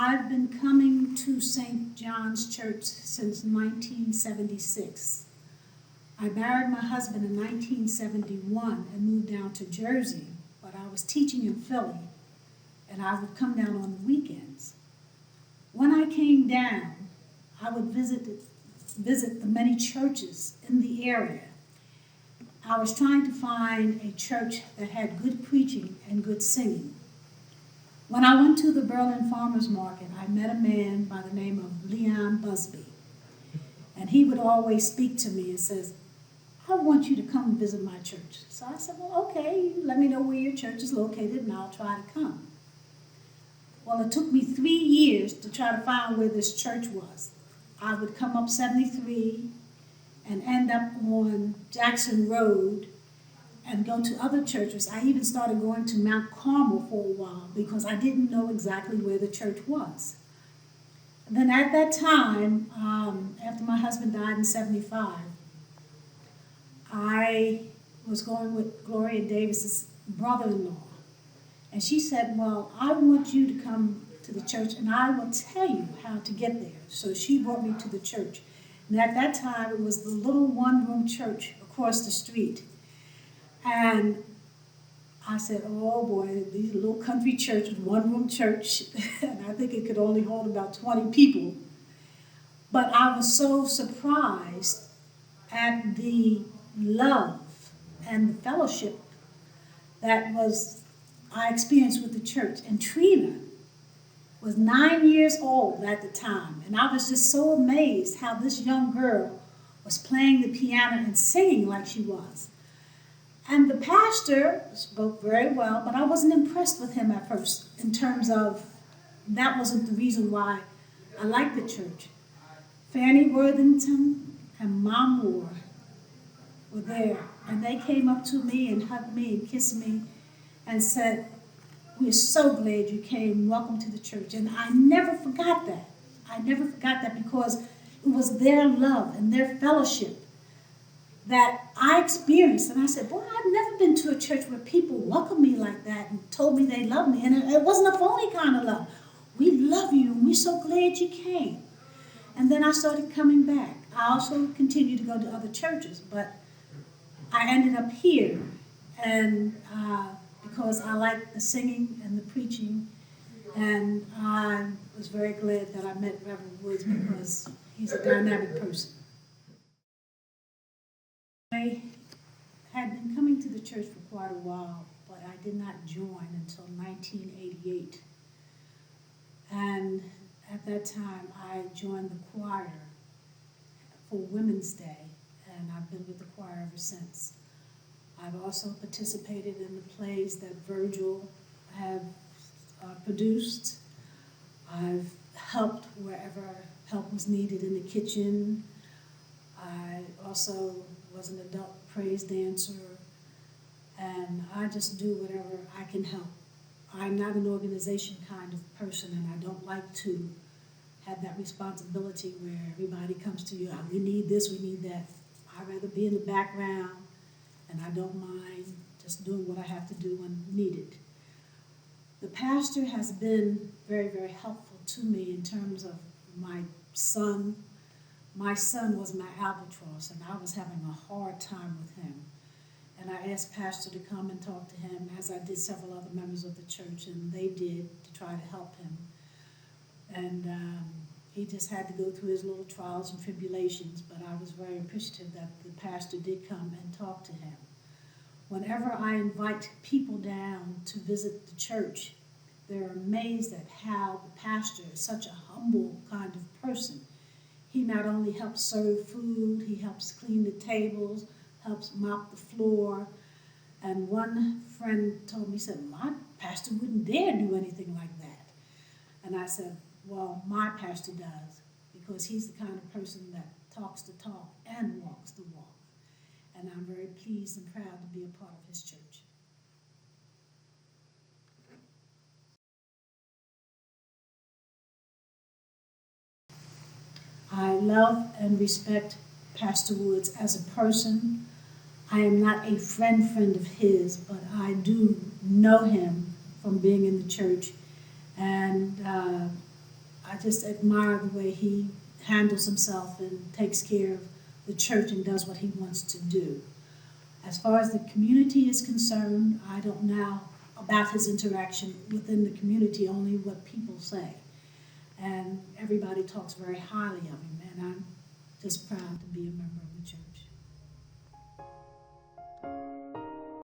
I've been coming to St. John's Church since 1976. I married my husband in 1971 and moved down to Jersey, but I was teaching in Philly, and I would come down on the weekends. When I came down, I would visit the many churches in the area. I was trying to find a church that had good preaching and good singing. When I went to the Berlin Farmers Market, I met a man by the name of Leon Busby. And he would always speak to me and says, I want you to come visit my church. So I said, well, okay, let me know where your church is located and I'll try to come. Well, it took me 3 years to try to find where this church was. I would come up 73 and end up on Jackson Road and go to other churches. I even started going to Mount Carmel for a while because I didn't know exactly where the church was. And then at that time, after my husband died in 75, I was going with Gloria Davis's brother-in-law. And she said, well, I want you to come to the church and I will tell you how to get there. So she brought me to the church. And at that time, it was the little one-room church across the street. And I said, oh boy, these little country churches, one-room church, and I think it could only hold about 20 people. But I was so surprised at the love and the fellowship that I experienced with the church. And Trina was 9 years old at the time, and I was just so amazed how this young girl was playing the piano and singing like she was. And the pastor spoke very well, but I wasn't impressed with him at first in terms of that wasn't the reason why I liked the church. Fanny Worthington and Mom Moore were there, and they came up to me and hugged me and kissed me and said, we're so glad you came. Welcome to the church. And I never forgot that. I never forgot that because it was their love and their fellowship that I experienced. And I said, boy, I've never been to a church where people welcomed me like that and told me they loved me. And it wasn't a phony kind of love. We love you and we're so glad you came. And then I started coming back. I also continued to go to other churches, but I ended up here. And because I liked the singing and the preaching, and I was very glad that I met Reverend Woods because he's a dynamic person. I had been coming to the church for quite a while, but I did not join until 1988. And at that time, I joined the choir for Women's Day, and I've been with the choir ever since. I've also participated in the plays that Virgil have produced. I've helped wherever help was needed in the kitchen. I also was an adult praise dancer, and I just do whatever I can help. I'm not an organization kind of person, and I don't like to have that responsibility where everybody comes to you, we need this, we need that. I'd rather be in the background, and I don't mind just doing what I have to do when needed. The pastor has been very, very helpful to me in terms of my son. My son was my albatross, and I was having a hard time with him. And I asked Pastor to come and talk to him, as I did several other members of the church, and they did to try to help him. And he just had to go through his little trials and tribulations, but I was very appreciative that the pastor did come and talk to him. Whenever I invite people down to visit the church, they're amazed at how the pastor is such a humble kind of person. He not only helps serve food, he helps clean the tables, helps mop the floor. And one friend told me, he said, my pastor wouldn't dare do anything like that. And I said, well, my pastor does, because he's the kind of person that talks the talk and walks the walk. And I'm very pleased and proud to be a part of his church. I love and respect Pastor Woods as a person. I am not a friend of his, but I do know him from being in the church. And I just admire the way he handles himself and takes care of the church and does what he wants to do. As far as the community is concerned, I don't know about his interaction within the community, only what people say. And everybody talks very highly of him, and I'm just proud to be a member of the church.